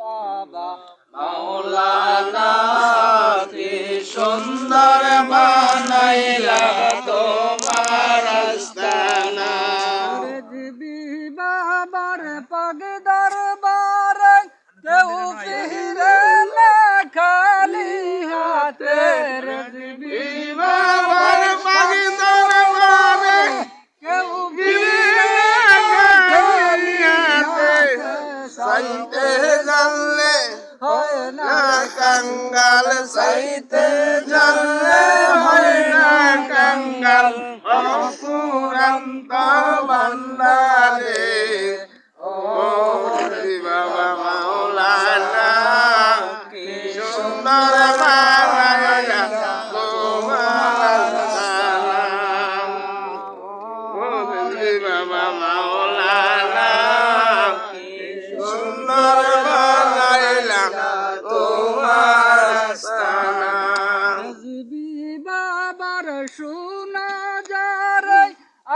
বাবা মাওলানা কি সুন্দর বানাইলা তোমার আস্তানা। রেজবি বাবার পাগ দরবারে কেউ ফিরে না খালি হাতে। রেজবি বাবার পাগ দরবারে কেউ ফিরে না খালি হাতে। সাইতে জানলে হয় না না কাঙ্গাল, সাইতে জানলে হয় না কাঙ্গাল। অপুরান্ত বান্দারে ও বাবা মাওলানা কি সুন্দর বানাইলা তোমার আস্তানা। ও বাবা মাওলানা কি সুন্দর বানাইলা তোমার আস্তানা। রেজবি বাবার শোনা যারে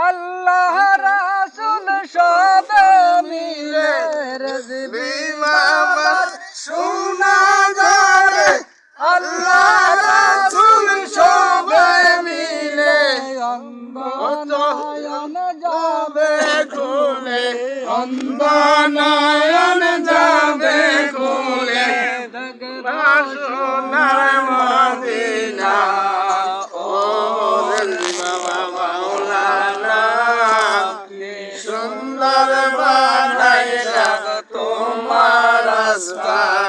আল্লাহ রাসূল সবে মিলে। রেজবি বাবার শোনা যারে আল্লাহ রাসূল সবে মিলে। অন্ধ নয়ন যাবে খুলে অন্ধ নয়ন যাবে খুলে সোনার মদিনা। ও বাবা মাওলানা কি সুন্দর বানাইলা তোমার আস্তানা।